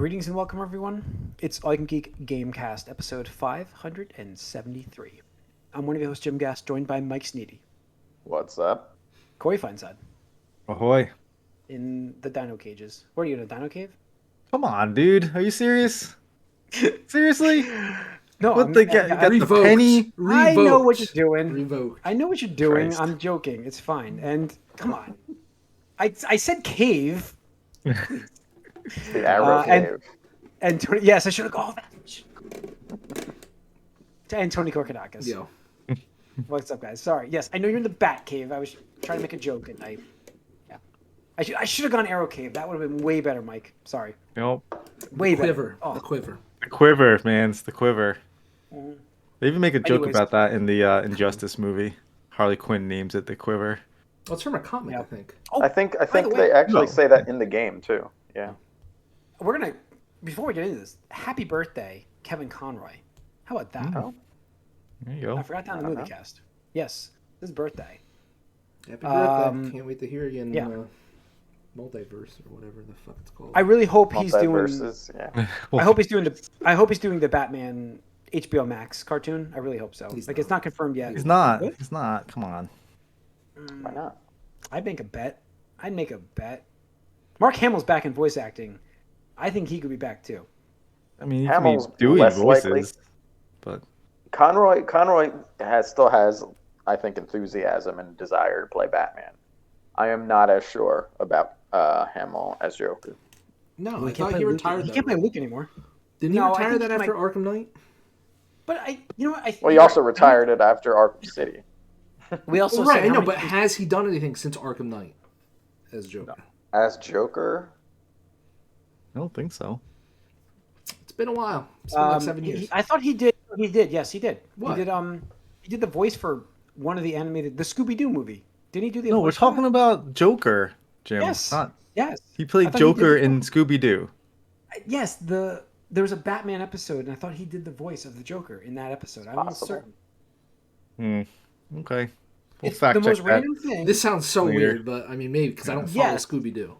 Greetings and welcome, everyone. It's All You Can Geek Gamecast, episode 573. I'm one of your hosts, Jim Gass, joined by Mike Sneedy. What's up? Corey Feinsod. Ahoy. In the dino cages. What are you, in a dino cave? Come on, dude. Are you serious? Seriously? No, what I'm the not. got the penny? I know what you're doing. Revoked. I know what you're doing. Christ. I'm joking. It's fine. And come on. I said cave. The arrow cave. And Tony, yes, I should have gone. And Tony Korkodakis. Yo. What's up, guys? Sorry. Yes, I know you're in the Bat Cave. I was trying to make a joke, and yeah, I should have gone Arrow Cave. That would have been way better, Mike. Sorry. Nope. Way Quiver. better. The quiver. The quiver, man. It's the quiver. They even make a joke Anyways. about that in the Injustice movie. Harley Quinn names it the quiver. Well, it's from a comic, Yeah. I think. Oh, I think by the way, they actually No. say that in the game too. Yeah. we're gonna before we get into this. Happy birthday, Kevin Conroy. How about that? Oh. There you go. I forgot that on the movie cast. Yes, his birthday. Happy birthday. Um, Can't wait to hear you in yeah. Multiverse or whatever the fuck it's called. I really hope he's doing. Multiverses, yeah. I hope he's doing the Batman HBO Max cartoon. I really hope so. He's It's not confirmed yet. He's not. What? He's not. Come on. Why not? I'd make a bet. Mark Hamill's back in voice acting. I think he could be back too. I mean, he Hamill's could be doing less voices, likely. but Conroy still has, I think, enthusiasm and desire to play Batman. I am not as sure about Hamill as Joker. No, I thought he retired He that. can't play Luke anymore. Didn't he No, I retire think that he after might- Arkham Knight? But Well, he also retired it after Arkham City. We also Well, said right, I how know, many but times- has he done anything since Arkham Knight as Joker? As Joker, I don't think so. It's been a while. It's been like 7 he- years. I thought he did. He did. Yes, he did. What? He did the voice for one of the animated, the Scooby Doo movie. Didn't he do the? No, we're voice for talking that? about Joker, Jim. Yes. Not, Yes. he I played thought he Joker did. in Scooby Doo. Yes. There was a Batman episode, and I thought he did the voice of the Joker in that episode. I'm almost Possible. certain. Okay. We'll It's fact the check most that. random thing. This sounds so Later. weird, but I mean, maybe because I don't follow Yeah. Scooby-Doo.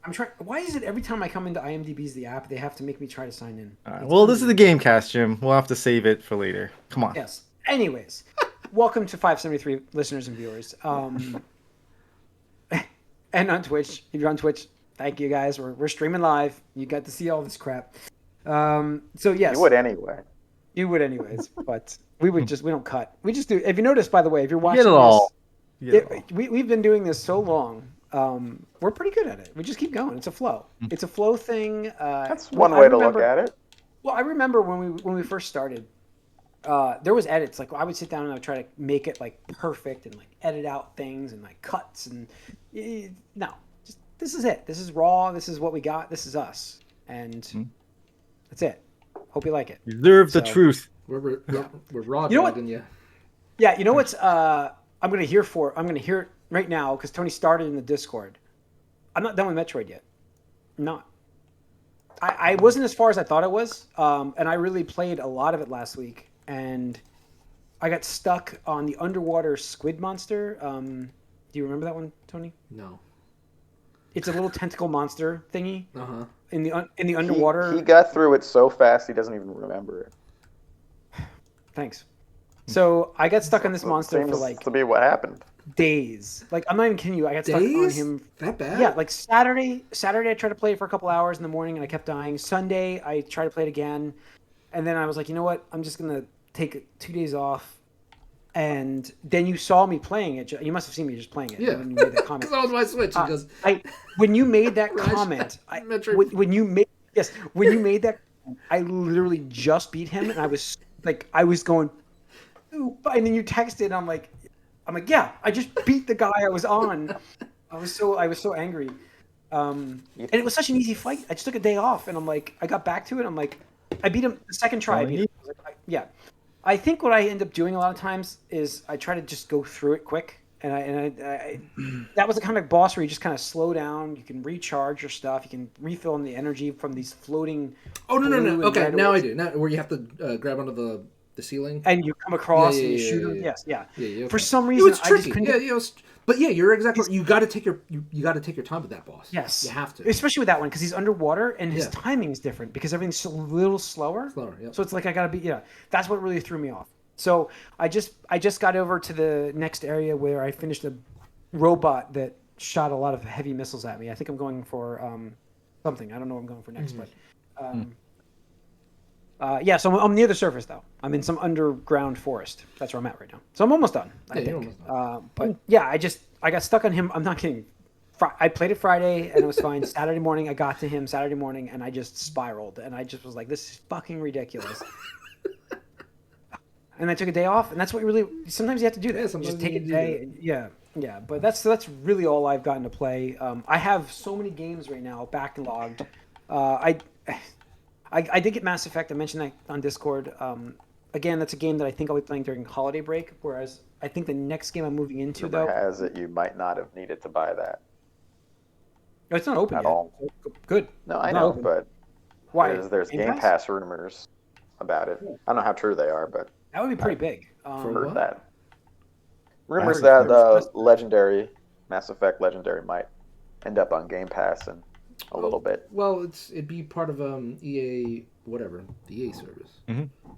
I'm trying. Why is it every time I come into IMDb's the app, they have to make me try to sign in? All right, It's well, this is the unbelievable. Gamecast, Jim. We'll have to save it for later. Come on. Yes. Anyways, welcome to 573 listeners and viewers. And on Twitch, if you're on Twitch, thank you guys. We're streaming live. You got to see all this crap. So yes, you would anyway. You would anyways, but we don't cut. We just do. If you notice, by the way, if you're You watching get it all. You get it all. we've been doing this so long. We're pretty good at it. We just keep going. It's a flow. It's a flow thing. That's one way to look at it. Well, I remember when we first started, there was edits. Like I would sit down and I would try to make it like perfect and like edit out things and like cuts and no, just this is it. This is raw. This is what we got. This is us, and that's it. Hope you like it. Reserve the So- truth. We're raw You know what? dogging you. Yeah, you know what's I'm gonna hear it right now because Tony started in the Discord. I'm not done with Metroid yet. I'm not. I wasn't as far as I thought it was, and I really played a lot of it last week, and I got stuck on the underwater squid monster. Do you remember that one, Tony? No. It's a little tentacle monster thingy Uh-huh. in the underwater. He got through it so fast he doesn't even remember it. Thanks. So I got stuck on this monster for Seems like to be what happened. days. Like I'm not even kidding you. I got stuck on Days? him. That bad? Yeah, like Saturday I tried to play it for a couple hours in the morning and I kept dying. Sunday I tried to play it again, and then I was like, you know what? I'm just gonna take 2 days off. And then you saw me playing it. You must have seen me just playing it Yeah. when you made that comment. Because I was my Switch. He goes, When you made that Crash comment, Metroid. when you made that, I literally just beat him, and I was going, "Ooh," and then you texted, and I'm like, yeah, I just beat the guy I was on. I was so angry, and it was such an easy fight. I just took a day off, and I'm like, I got back to it. I'm like, I beat him the second try. I beat him. I was like, yeah. I think what I end up doing a lot of times is I try to just go through it quick, and I that was the kind of boss where you just kind of slow down. You can recharge your stuff. You can refill in the energy from these floating. oh, no. blue and Okay, red now I orbs. do. Now, where you have to grab onto the the ceiling. and you come across Yeah, and you yeah, shoot yeah, them. yeah. Yes, yeah. Yeah, For okay. some It reason, was I just tricky. couldn't. Yeah, but yeah, you're exactly right. You got to take your you got to take your time with that boss. Yes, you have to. especially with that one because he's underwater and his Yeah. timing is different because everything's a little slower. Yep. So it's like I gotta be. Yeah, that's what really threw me off. So I just got over to the next area where I finished a robot that shot a lot of heavy missiles at me. I think I'm going for something. I don't know what I'm going for next, but. Yeah, so I'm near the surface though. I'm in some underground forest. That's where I'm at right now. So I'm almost done. I you're think. almost done. But yeah, I got stuck on him. I'm not kidding. I played it Friday and it was fine. Saturday morning, I got to him Saturday morning and I just spiraled and I just was like, this is fucking ridiculous. And I took a day off, and that's what sometimes you have to do that. Yeah, You sometimes just take you a do day. Yeah. But that's really all I've gotten to play. I have so many games right now backlogged. I did get Mass Effect. I mentioned that on Discord. Again, that's a game that I think I'll be playing during holiday break. Whereas I think the next game I'm moving into Rumor though, has it you might not have needed to buy that it's not open at yet. all. Good. No, I Not know, open. but Why? there's Game Pass rumors about it. I don't know how true they are, but That would be pretty big. I've For heard what? that. Rumors Mass that Legendary, Mass Effect Legendary might end up on Game Pass in a little bit. Well, it'd be part of EA whatever the EA service,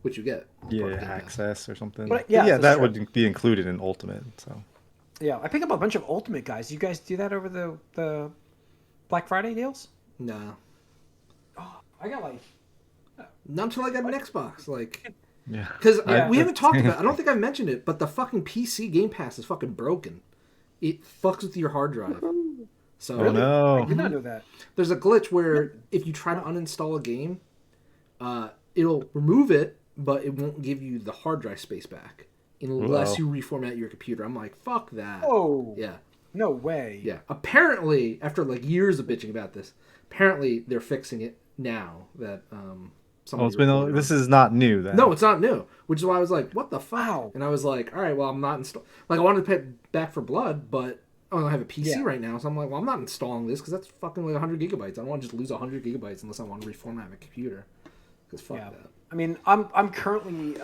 which you get. Part of Yeah, Game Pass. access or something. But, Yeah, that's that true. would be included in Ultimate. So Yeah, I picked up a bunch of Ultimate guys. You guys do that over the Black Friday deals? Nah, I got like. not until I got an Xbox. Like, yeah, because Yeah. we haven't talked about. I don't think I've mentioned it, but the fucking PC Game Pass is fucking broken. It fucks with your hard drive. So Oh no! I did not know that. there's a glitch where if you try to uninstall a game, it'll remove it, but it won't give you the hard drive space back unless you reformat your computer. I'm like, fuck that. Oh. Yeah. No way. Yeah. Apparently, after like years of bitching about this, apparently they're fixing it now that Well, this is not new. Then No, it's not new. Which is why I was like, what the fuck? Wow. And I was like, all right, well, I'm not install. Like, I wanted to pay it back for Blood, but I don't have a PC right now, so I'm like, well, I'm not installing this because that's fucking like 100 gigabytes. I don't want to just lose 100 gigabytes unless I want to reformat my computer. Because fuck that. I mean, I'm currently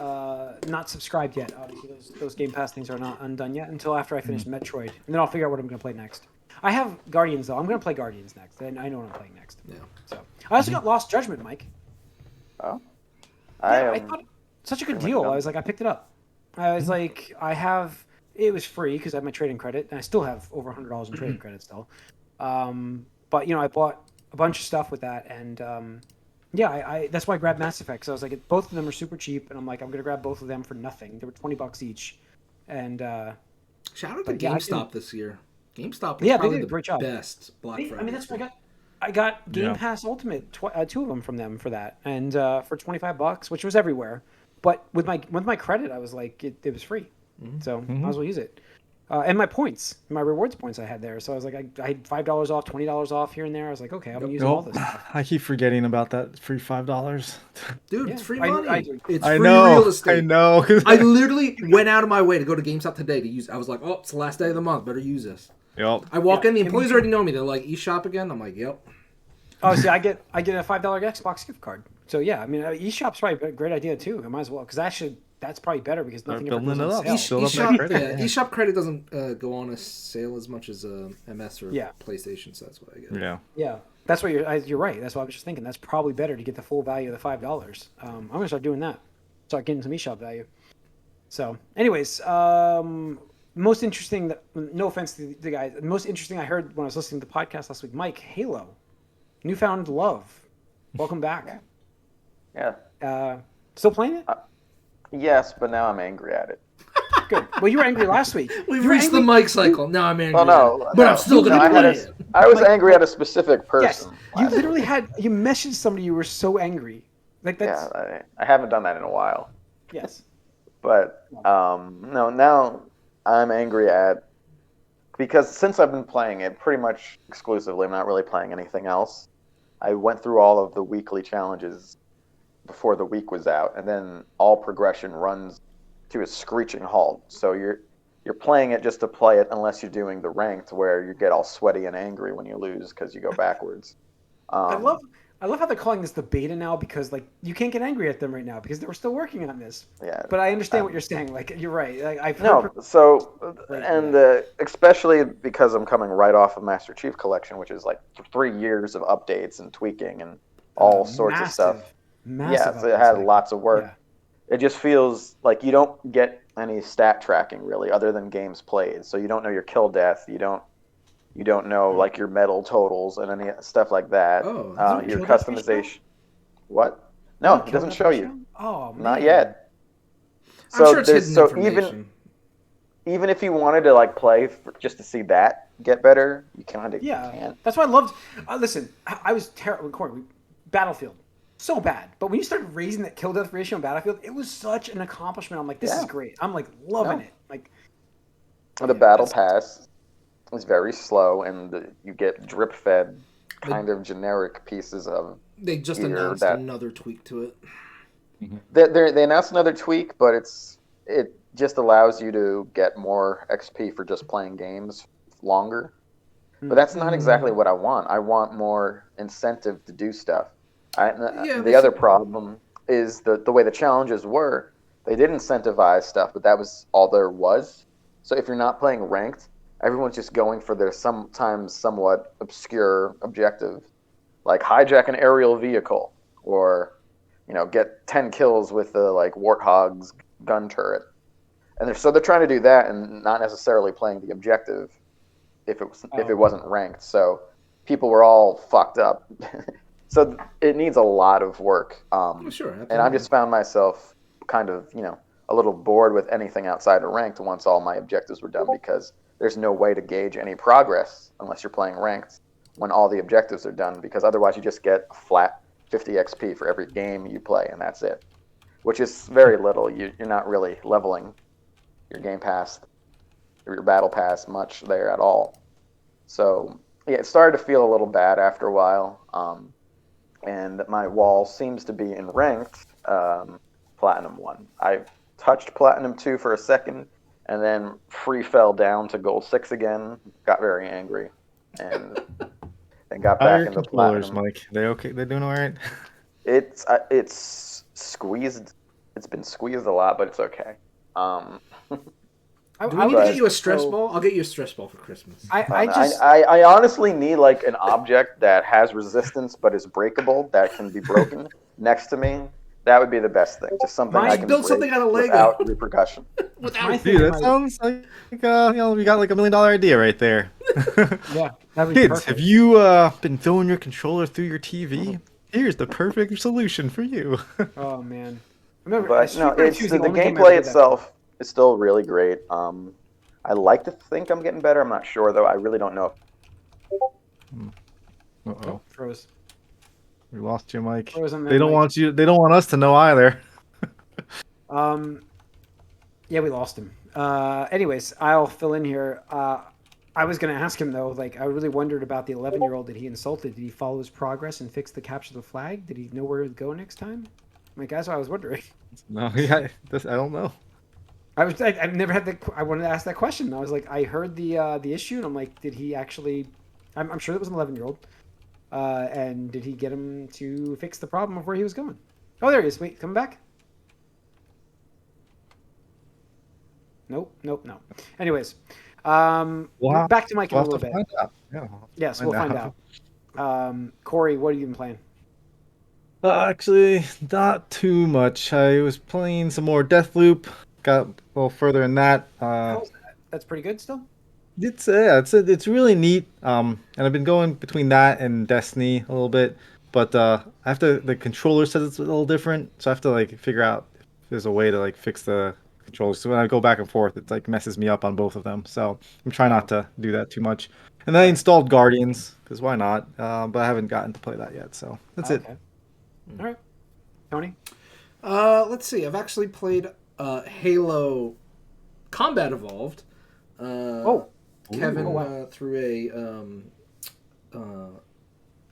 not subscribed yet. Obviously, those Game Pass things are not undone yet until after I finish Metroid, and then I'll figure out what I'm going to play next. I have Guardians though. I'm going to play Guardians next, and I know what I'm playing next. Yeah. So I also got Lost Judgment, Mike. Oh, I thought such a good deal. done. I was like, I picked it up. I was like, it was free because I have my trading credit, and I still have over $100 in trading credit still. But I bought a bunch of stuff with that, and I that's why I grabbed Mass Effect. So I was like, both of them are super cheap, and I'm like, I'm gonna grab both of them for nothing. They were $20 each, and Shout out to But yeah, I GameStop this year. GameStop is Yeah, they probably did a the great job. best Black Friday. I mean that's what I got Game Yeah. Pass Ultimate, two of them from them for that, and for $25, which was everywhere. But with my credit, I was like, it was free, so might as well use it. And my points, my rewards points I had there. So I was like, I had $5 off, $20 off here and there. I was like, okay, I'm using all this stuff. I keep forgetting about that free $5. Dude, Yeah, it's free I money. do. It's I free know, real estate. I know. I literally went out of my way to go to GameStop today to use. I was like, oh, it's the last day of the month. Better use this. Yep. I walk in, the employees already know me. They're like, eShop again? I'm like, yep. Oh, see, I get a $5 Xbox gift card. So yeah, I mean, eShop's probably a great idea too. I might as well because that's probably better because nothing ever building goes it on up. sale. Build up that eShop, credit. eShop credit doesn't go on a sale as much as MS or Yeah. PlayStation, so that's what I get. Yeah. Yeah, that's what you're right. That's what I was just thinking. That's probably better to get the full value of the $5. I'm gonna start doing that. Start getting some eShop value. So, anyways, most interesting. No offense to the guys. The most interesting I heard when I was listening to the podcast last week. Mike, Halo, newfound love. Welcome back. yeah. Still playing it? Yes, but now I'm angry at it. Good. Well, you were angry last week. We've You were reached the angry- Mike cycle. Now I'm angry. Oh no, at it. But I'm still no, going to play it. I was angry at a specific person. Yes, you literally you messaged somebody. You were so angry. Like that's Yeah, I haven't done that in a while. yes. But no, now I'm angry at because since I've been playing it pretty much exclusively, I'm not really playing anything else. I went through all of the weekly challenges before the week was out, and then all progression runs to a screeching halt. So you're playing it just to play it, unless you're doing the ranked where you get all sweaty and angry when you lose because you go backwards. I love I love how they're calling this the beta now because like you can't get angry at them right now because they were still working on this. Yeah. But I understand what you're saying. Like you're right. Like, I've No, heard so Right, and especially because I'm coming right off of Master Chief Collection, which is like 3 years of updates and tweaking and all sorts of stuff. Massive. Yeah, so it had updates, lots of work. Yeah. It just feels like you don't get any stat tracking really, other than games played. So you don't know your kill death. You don't know like your medal totals and any stuff like that. Oh, Your kill death customization. What? No, it Kill doesn't death show ratio? you. Oh man. Not yet. I'm sure it's hidden so information. even if you wanted to like play just to see that get better, you kind of Yeah, can't. that's why I loved. Listen, I was terrible. Battlefield, so bad. But when you started raising that kill death ratio in Battlefield, it was such an accomplishment. I'm like, this is Yeah. great. I'm like loving No. it. Like The battle pass is very slow, and you get drip fed kind of generic pieces of. They just Either announced that- another tweak to it. They announced another tweak, but it just allows you to get more XP for just playing games longer. But that's not exactly what I want. I want more incentive to do stuff. The other problem is the way the challenges were. They did incentivize stuff, but that was all there was. So if you're not playing ranked, everyone's just going for their sometimes somewhat obscure objective, like hijack an aerial vehicle or get 10 kills with the like Warthog's gun turret. And they're trying to do that and not necessarily playing the objective if it wasn't ranked. So people were all fucked up. So it needs a lot of work. Sure. And I just found myself kind of, a little bored with anything outside of ranked once all my objectives were done, because there's no way to gauge any progress unless you're playing ranked when all the objectives are done, because otherwise you just get a flat 50 XP for every game you play, and that's it, which is very little. You're not really leveling your game pass or your battle pass much there at all. So yeah, it started to feel a little bad after a while, and my wall seems to be in ranked Platinum 1. I touched Platinum 2 for a second, and then free fell down to Gold 6 again, got very angry, and got How are back your into controllers, Platinum. Mike? They okay? They doing all right? It's squeezed. It's been squeezed a lot, but it's okay. I, Do we I need would to just get you a stress go- ball? I'll get you a stress ball for Christmas. I honestly need like an object that has resistance but is breakable, that can be broken next to me. That would be the best thing. Just something I can build break something out of Lego. without repercussion. my thing Dude, in that my- sounds like we got like $1 million idea right there. Yeah, that'd be Kids, perfect. have you been throwing your controller through your TV? Here's the perfect solution for you. Oh man, remember? But no, it's the gameplay itself is still really great. I like to think I'm getting better. I'm not sure though. I really don't know. Uh-oh. Froze. We lost you, Mike. Frozen They there, don't Mike. want you. They don't want us to know either. Yeah, we lost him. Anyways, I'll fill in here. I was going to ask him though. Like, I really wondered about the 11-year-old that he insulted. Did he follow his progress and fix the capture the flag? Did he know where to go next time? Like, that's what I was wondering. No, yeah, I don't know. I've never had the. I wanted to ask that question. I was like, I heard the issue, and I'm like, did he actually? I'm sure it was an 11-year-old. And did he get him to fix the problem of where he was going? Oh, there he is. Wait, coming back? Nope. No. Anyways, back to Mike in a We'll little have to bit. find out. Yeah, Yes, we'll find out. Corey, what have you been playing? Actually, not too much. I was playing some more Deathloop. Got a little further in that. How's that? That's pretty good still. It's really neat. And I've been going between that and Destiny a little bit, but the controller says it's a little different, so I have to like figure out if there's a way to like fix the controllers. So when I go back and forth, it like messes me up on both of them. So I'm trying not to do that too much. And then I installed Guardians because why not? But I haven't gotten to play that yet. So that's it. All right, Tony. Let's see. I've actually played Halo Combat Evolved. Kevin threw a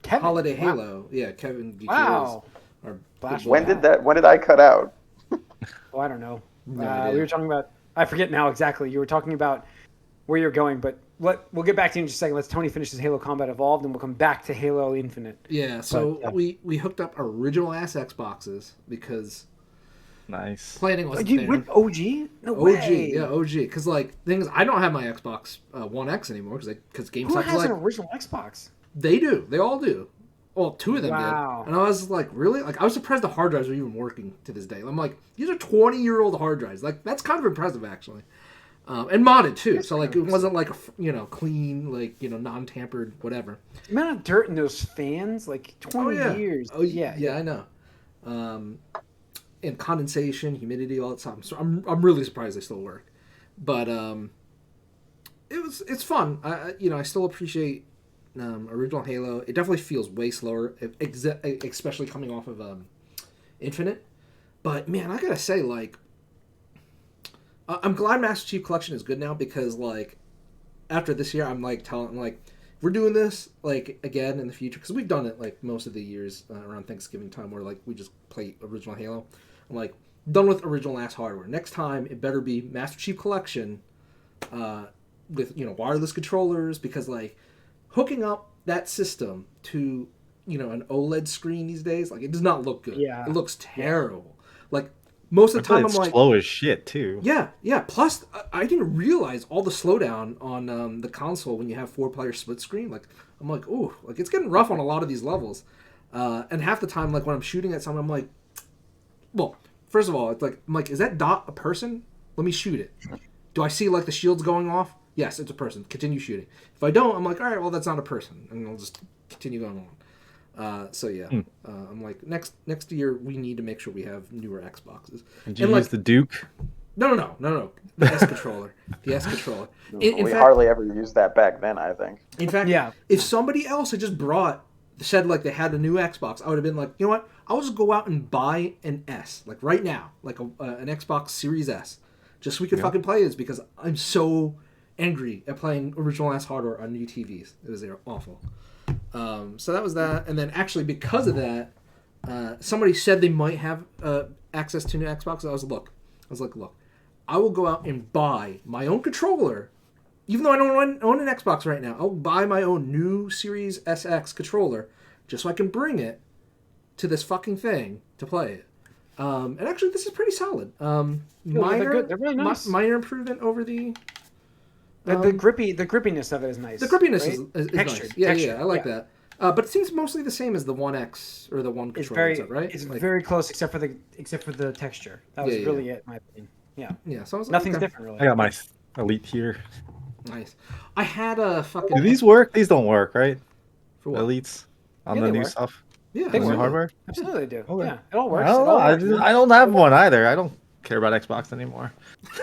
Kevin. Holiday Wow. Halo. Yeah, Kevin. Wow. Our Flash. When did I cut out? Oh, I don't know. Never We did. were talking about. I forget now exactly. You were talking about where you're going, but we'll get back to you in just a second. Let's Tony finish his Halo Combat Evolved, and we'll come back to Halo Infinite. Yeah, so But, yeah. we hooked up original ass Xboxes because Nice. planning wasn't You there. with OG? No OG, way. yeah, OG. Because like, thing is, I don't have my Xbox One X anymore because Who GameStop has was an like, original Xbox? they do, they all do. Well, two of them Wow. did, and I was like, really? Like, I was surprised the hard drives were even working to this day. I'm like, these are 20-year-old hard drives. Like, that's kind of impressive actually, and modded too. So like, it wasn't like a clean, like non-tampered whatever. The amount of dirt in those fans, like 20 years. Oh yeah, I know. And condensation, humidity, all that stuff. So I'm really surprised they still work. But it's fun. I still appreciate original Halo. It definitely feels way slower, especially coming off of Infinite. But man, I gotta say, like, I'm glad Master Chief Collection is good now because like after this year, I'm like we're doing this like again in the future because we've done it like most of the years around Thanksgiving time where like we just play original Halo. I'm like done with original ass hardware. Next time it better be Master Chief Collection with wireless controllers because like hooking up that system to an OLED screen these days like it does not look good. Yeah. It looks terrible. Like most of the time I'm It's like slow as shit too. yeah. Plus, I didn't realize all the slowdown on the console when you have 4-player split screen. Like, I'm like, ooh, like it's getting rough on a lot of these levels. And half the time, like when I'm shooting at someone, I'm like, well, first of all, it's like, I'm like, is that dot a person? Let me shoot it. Do I see like the shields going off? Yes, it's a person. Continue shooting. If I don't, I'm like, all right, well, that's not a person, and I'll just continue going on. So yeah, I'm like next year we need to make sure we have newer Xboxes. Did you and, use the Duke? No. The S controller. The S controller. In We fact, hardly ever used that back then, I think. in fact, Yeah. if somebody else had just said like they had a new Xbox, I would have been like, you know what? I'll just go out and buy an S, like right now, like an Xbox Series S, just so we could fucking play this because I'm so angry at playing original ass hardware on new TVs. They're awful. So that was that, and then actually because of that, somebody said they might have access to new Xbox. I was like, look, I will go out and buy my own controller, even though I don't own an Xbox right now. I'll buy my own new Series SX controller just so I can bring it to this fucking thing to play it. And actually, this is pretty solid. they're good. They're really nice. Minor improvement over the. The grippiness of it is nice. The grippiness right? is Textured. nice. Yeah, Textured. I like that. But it seems mostly the same as the One X or the One It's controller, very, right? it's Like, very close except for the texture. That was Yeah, yeah. really it, in my opinion. Yeah. yeah. So I was like, Nothing's okay, different really. I got my Elite here. nice. I had a fucking. Do these work? These don't work, right? For what? Elites on Yeah, the they new work. stuff. Yeah, On the new work. hardware. Absolutely they do. Okay. Yeah. It all works. I don't It all know. works. I don't have one either. I don't care about Xbox anymore.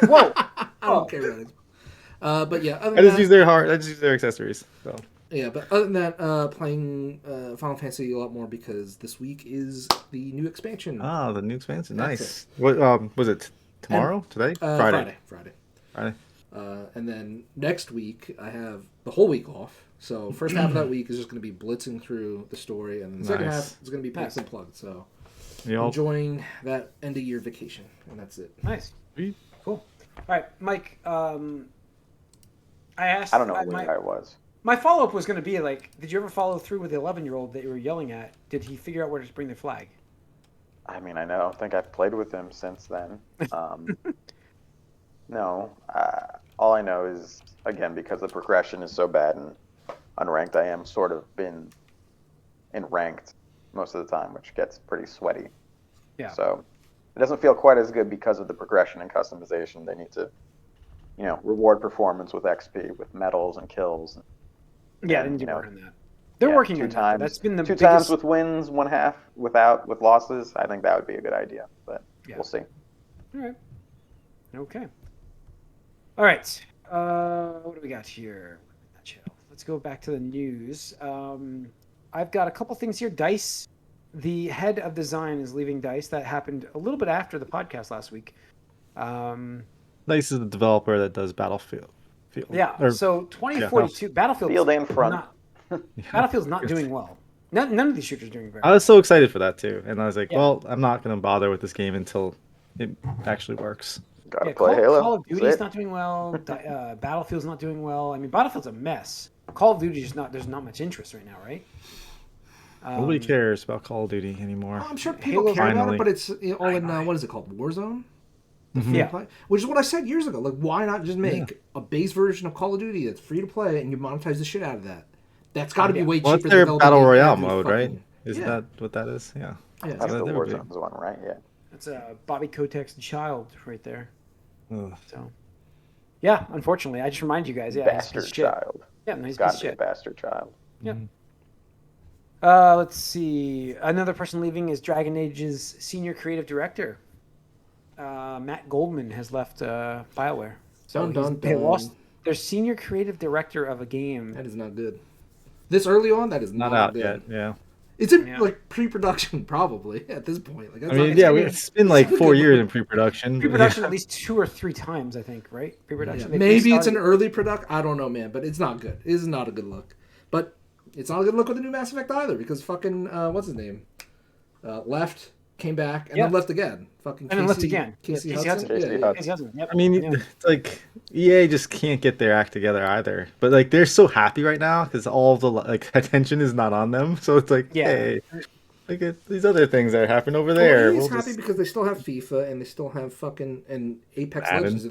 Whoa. I don't care about it. But yeah, other I than just that, use their I just use their accessories. So yeah, but other than that, playing Final Fantasy a lot more because this week is the new expansion. the new expansion. That's Nice. What was it tomorrow? Today? Friday. Friday. And then next week I have the whole week off. So first half of that week is just going to be blitzing through the story, and the second Nice. half is going to be packed and plugged. So You all enjoying that end of year vacation, and that's it. Nice. Sweet. Cool. All right, Mike. I asked. I don't know who the guy was. My follow up was going to be like, did you ever follow through with the 11-year-old that you were yelling at? Did he figure out where to bring the flag? I mean, I don't think I've played with him since then. No. All I know is, again, because the progression is so bad and unranked, I am sort of been in ranked most of the time, which gets pretty sweaty. Yeah. So it doesn't feel quite as good because of the progression and customization. They need to, reward performance with XP, with medals and kills. Yeah, they need to work on that. They're working on that. That's been the two biggest... times with wins, one half with losses. I think that would be a good idea, but we'll see. All right. Okay. All right. What do we got here? Let's go back to the news. I've got a couple things here. DICE, the head of design, is leaving DICE. That happened a little bit after the podcast last week. Dice is the developer that does Battlefield. So 2042, Battlefield. Field and front. Battlefield's not doing well. None of these shooters are doing very I well. was so excited for that too, and I was like, Yeah. well, I'm not going to bother with this game until it actually works. Gotta play Halo. Call of That's Duty's it. not doing well. Battlefield's not doing well. I mean, Battlefield's a mess. Call of Duty's not. There's not much interest right now, right? Nobody cares about Call of Duty anymore. I'm sure people Halo's care about finally. it, but it's all in what is it called, Warzone? Mhm. Yeah. Play? Which is what I said years ago. Like, why not just make a base version of Call of Duty that's free to play and you monetize the shit out of that? That's got to be way Well, cheaper it's their than battle developing royale every mode, fucking- right? Isn't Yeah. that what that is? Yeah. Yeah. That's the that would be- Warzone's one, right? Yeah. It's Bobby Kotick's child right there. Ugh. So, yeah, unfortunately, I just remind you guys. Yeah, he's a piece Bastard of shit. child. Yeah, no, he's a piece Gotta of be a shit. bastard child. Yeah. Let's see. Another person leaving is Dragon Age's senior creative director. Matt Goldman has left BioWare. So they lost their senior creative director of a game. That is not good. This early on, that is Not not out good. yet. Yeah. It's in Yeah. like pre-production, probably at this point. Like, that's I mean, not- yeah, it's been like not 4 good. years in pre-production. but Pre-production yeah. at least 2 or 3 times, I think. Right? Pre-production. Yeah. They Maybe it's started- an early product. I don't know, man, but it's not good. It is not a good look. But it's not a good look with the new Mass Effect either, because fucking what's his name left, came back, and then left again. Fucking And then left again. Casey Casey Hudson. Hudson. Casey Yeah, Hudson. Casey Hudson, yep. I mean, Yeah. it's like EA just can't get their act together either. But like they're so happy right now because all the like attention is not on them. So it's like, Yeah. hey, look at these other things that happen over Well, there. he's We'll happy just- because they still have FIFA and they still have fucking and Apex Madden. Legends.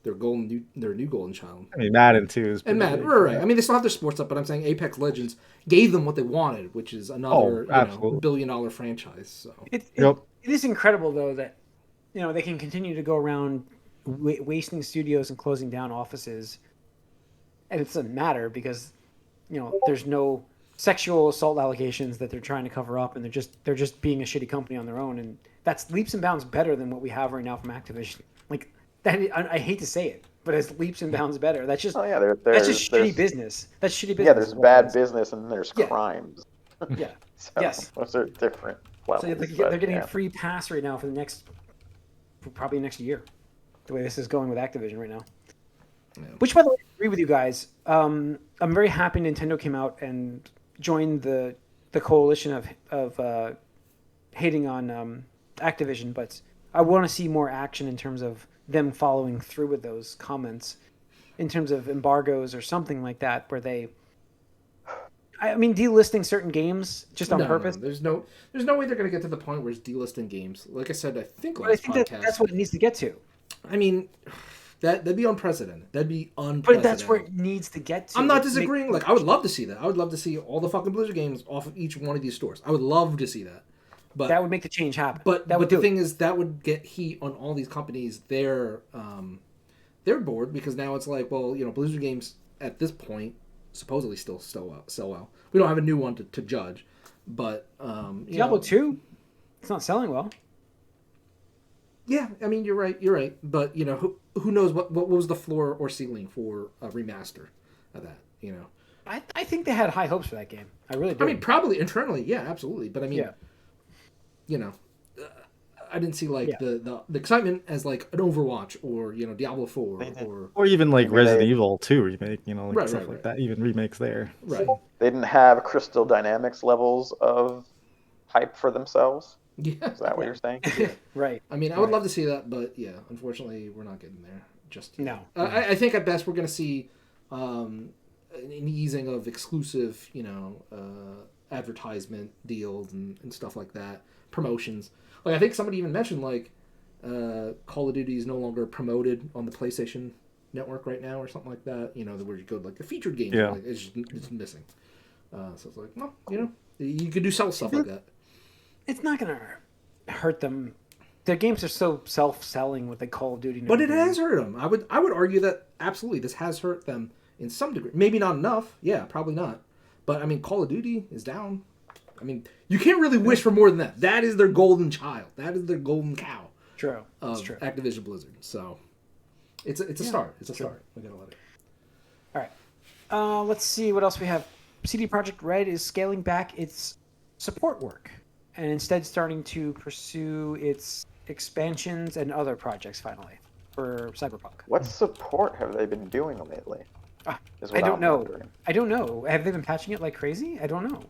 Their new golden child. I mean, Madden too is. And pretty Madden, big. right? I mean, they still have their sports up, but I'm saying Apex Legends gave them what they wanted, which is another absolutely. billion-dollar franchise. So Yep. It is incredible, though, that they can continue to go around wasting studios and closing down offices, and it doesn't matter because there's no sexual assault allegations that they're trying to cover up, and they're just being a shitty company on their own, and that's leaps and bounds better than what we have right now from Activision. Like that, I hate to say it, but it's leaps and bounds better. That's just Oh yeah, that's just shitty business. That's shitty business. Yeah, there's is what bad it is. business and there's Yeah. crimes. Yeah. So Yes. those are different levels. So they're getting a free pass right now for probably next year. The way this is going with Activision right now. Yeah. Which, by the way, I agree with you guys. I'm very happy Nintendo came out and joined the coalition of hating on Activision, but I want to see more action in terms of them following through with those comments, in terms of embargoes or something like that, where they. I mean, delisting certain games just on purpose. There's no way they're gonna get to the point where it's delisting games. Like I said, I think But I think that's what it needs to get to. I mean, that'd be unprecedented. That'd be unprecedented. But that's where it needs to get to. I'm not disagreeing. Like, I would love to see that. I would love to see all the fucking Blizzard games off of each one of these stores. I would love to see that. But that would make the change happen. But that would the do thing is, that would get heat on all these companies. They're bored because now it's like, well, Blizzard games at this point supposedly still sell well. We don't have a new one to judge, but Diablo 2, it's not selling well. Yeah, I mean you're right. But who knows what was the floor or ceiling for a remaster of that? I think they had high hopes for that game. I really do. I mean, probably internally, yeah, absolutely. But I mean, Yeah. I didn't see like the excitement as like an Overwatch or Diablo 4 or even like mean, Resident they- Evil 2 remake, like Right, stuff right, like right. that. Even remakes there. right. They didn't have Crystal Dynamics levels of hype for themselves. Yeah, Is that what you're saying? right. I mean, I would love to see that, but yeah, unfortunately, we're not getting there just yet. No. I think at best we're going to see an easing of exclusive, advertisement deals and stuff like that, promotions. Like I think somebody even mentioned like Call of Duty is no longer promoted on the PlayStation Network right now or something like that. Where you go like the featured games, Yeah. like, it's missing. So it's like, well, you could do sell stuff like that. It's not going to hurt them. Their games are so self-selling with the Call of Duty. and But it everything. has hurt them. I would argue that absolutely this has hurt them in some degree. Maybe not enough. Yeah, probably not. But I mean, Call of Duty is down. I mean, you can't really wish for more than that. That is their golden child. That is their golden cow True. of It's true. Activision Blizzard. So it's a start. It's a start. We gotta let it. All right. Let's see what else we have. CD Projekt Red is scaling back its support work and instead starting to pursue its expansions and other projects finally for Cyberpunk. What support have they been doing lately? Is I what don't I'm know. wondering. I don't know. Have they been patching it like crazy? I don't know.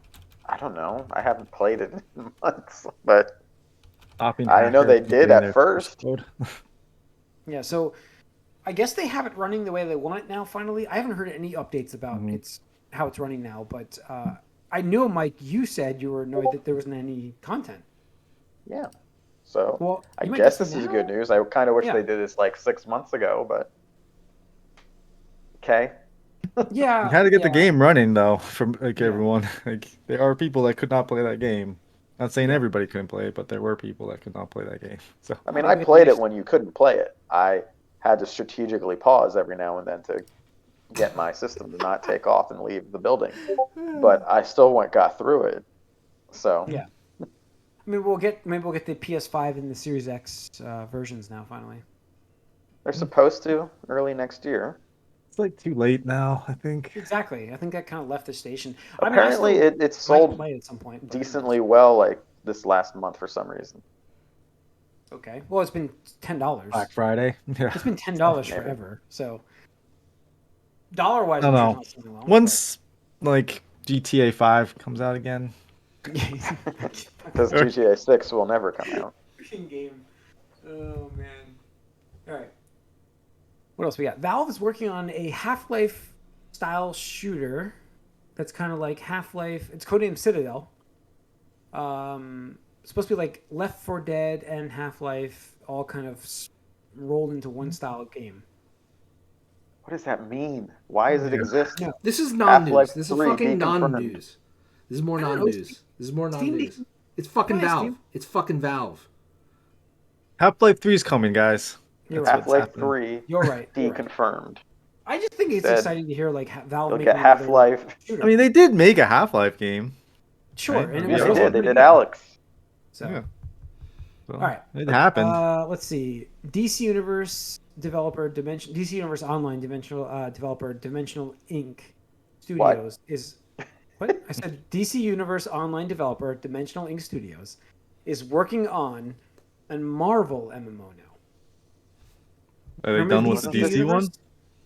I don't know. I haven't played it in months, but Stopping I know hackers they from did getting at their first. code. Yeah, so I guess they have it running the way they want it now. Finally, I haven't heard any updates about how it's running now, but I know, Mike, you said you were annoyed that there wasn't any content. Yeah. So Well, I you might guess get some this is now. good news. I kind of wish Yeah. they did this like 6 months ago, but okay. Yeah, You had to get the yeah. game running though, from like Yeah. everyone. Like there are people that could not play that game. Not saying Yeah. everybody couldn't play it, but there were people that could not play that game. So I mean, Well, I they get played it nice- when you couldn't play it. I had to strategically pause every now and then to get my system to not take off and leave the building. But I still got through it. So Yeah. I mean, maybe we'll get the PS5 and the Series X versions now. Finally. they're supposed to early next year. it's like too late now, I think. Exactly. I think that kind of left the station. Apparently, I mean, it's still might sold play it at some point. but- decently well like this last month for some reason. Okay. Well, it's been $10. Black Friday. Yeah. It's been $10 Maybe. forever. So dollar-wise, I I'm don't sure know. it's not something wrong, Once like GTA 5 comes out again. Because GTA 6 will never come out. Freaking game. Oh man. All right. What else we got? Valve is working on a Half-Life style shooter that's kind of like Half-Life. It's codenamed Citadel. It's supposed to be like Left 4 Dead and Half-Life all kind of rolled into one style of game. What does that mean? Why does it Yeah. exist? No. This is non-news. Half-Life This is 3 fucking deconfirmed. non-news. This is more I don't know, non-news. Steve- This is more Steam non-news. de- It's fucking Nice, Valve. dude. It's fucking Valve. Half-Life 3 is coming, guys. You're That's right. what's Half-Life happening. 3 You're right. You're right. deconfirmed. I just think it's Dead. exciting to hear like Valve Look making at Half-Life. another shooter. I mean, they did make a Half-Life game. sure, right? and it Yeah, was They also did. They pretty did good. Alex. So, Yeah. Well, all right. It happened. Let's see. DC Universe developer DC Universe Online developer Dimensional Inc. Studios is what I said. DC Universe Online developer Dimensional Inc. Studios is working on a Marvel MMO now. Are they Remember done with the DC Universe? one?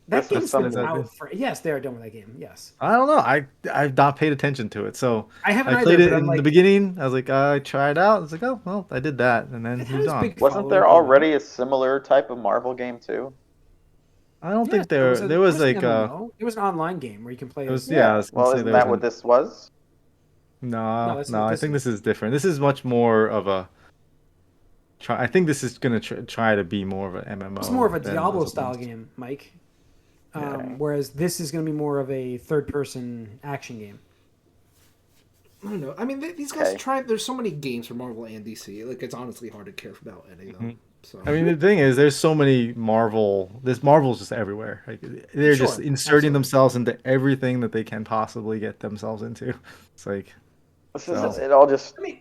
That This was game's been something- out for yes, they are done with that game. Yes, I don't know. I've not paid attention to it. So I haven't I either. played it but I'm in like, the beginning. I was like, I tried it out. I was like, oh well, I did that, and then It had moved its on. big- Wasn't there following game, already a similar type of Marvel game too? I don't yeah, think there was an like MMO. It was an online game where you can play. it was as- yeah. I was gonna Well, say isn't there that was what this was? No, that's no. not I this think is. this is different. This is much more of a. I think this is gonna try to be more of an MMO. It's more of a than Diablo something style else. game, Mike. Okay. Whereas this is going to be more of a third-person action game. I don't know. I mean, these guys Okay. try. There's so many games for Marvel and DC. Like, it's honestly hard to care about any of them. So I mean, the thing is, there's so many Marvel. This Marvel's just everywhere. Like they're Sure, just inserting absolutely. themselves into everything that they can possibly get themselves into. It's like It all just I mean,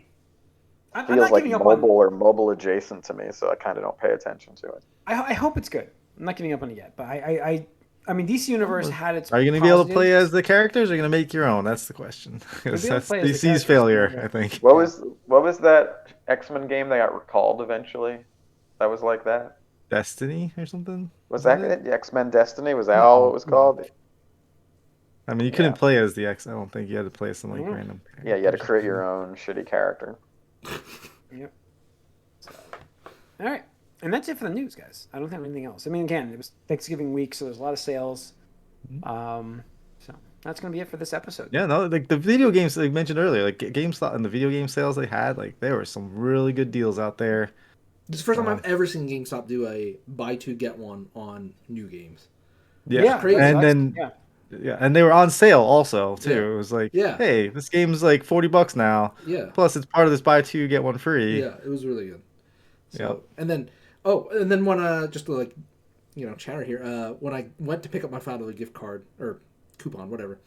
I'm feels not like giving up mobile on. or mobile adjacent to me, so I kind of don't pay attention to it. I hope it's good. I'm not giving up on it yet, but I mean, DC Universe had its. are you going to be able to play positives. as the characters? Or are you going to make your own? That's the question. 'Cause You'll be able to that's play as the DC's characters, failure, yeah. I think. What was that X-Men game that got recalled eventually? That was like that. Destiny or something? Was Isn't that it? it? X-Men Destiny? Was that all it was called? I mean, you couldn't Yeah. play as the X. I don't think you had to play as some like Yeah. random. Yeah, you had to characters. create your own shitty character. Yep. So, all right, and that's it for the news, guys. I don't have anything else. I mean, again, it was Thanksgiving week, so there's a lot of sales. So that's gonna be it for this episode. Yeah, no, like the video games like mentioned earlier, like GameStop and the video game sales they had, like there were some really good deals out there. this is the first time I've ever seen GameStop do a buy two get one on new games. Yeah, crazy. and That's- then yeah. yeah, and they were on sale also too. Yeah. It was like, Yeah. hey, this game's like $40 now. Yeah. Plus, it's part of this buy two get one free. Yeah, it was really good. So, Yep. and then when just to like, chatter here. When I went to pick up my $5 gift card or coupon, whatever,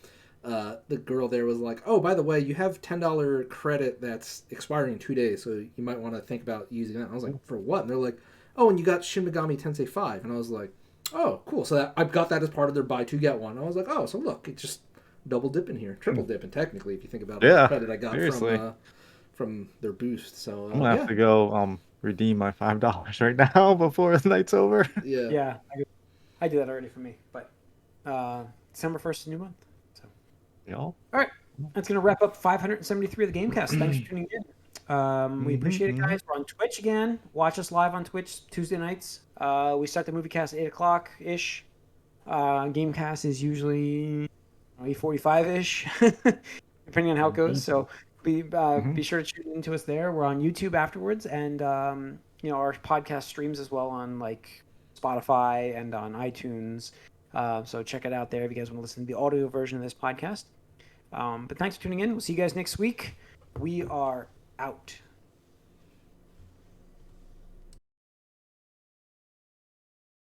the girl there was like, "Oh, by the way, you have $10 credit that's expiring in 2 days, so you might want to think about using that." I was like, "For what?" And they're like, "Oh, and you got Shin Megami Tensei 5," and I was like, "Oh, cool." So I've got that as part of their buy two get one. I was like, "Oh, so look, it's just double dipping here, triple dipping technically, if you think about Yeah, the credit I got seriously. from their boost." So I'm gonna have to go redeem my $5 right now before the night's over. yeah. Yeah, I did that already for me. But December 1st is a new month. So You know? all right, that's gonna wrap up 573 of the Gamecast. Thanks for tuning in. We appreciate it, guys. We're on Twitch again. Watch us live on Twitch Tuesday nights. We start the movie cast at 8 o'clock ish. Gamecast is usually 8:45 ish, depending on how it goes. So be sure to tune into us there. We're on YouTube afterwards, and our podcast streams as well on like Spotify and on iTunes. So check it out there if you guys want to listen to the audio version of this podcast. But thanks for tuning in. We'll see you guys next week. We are out.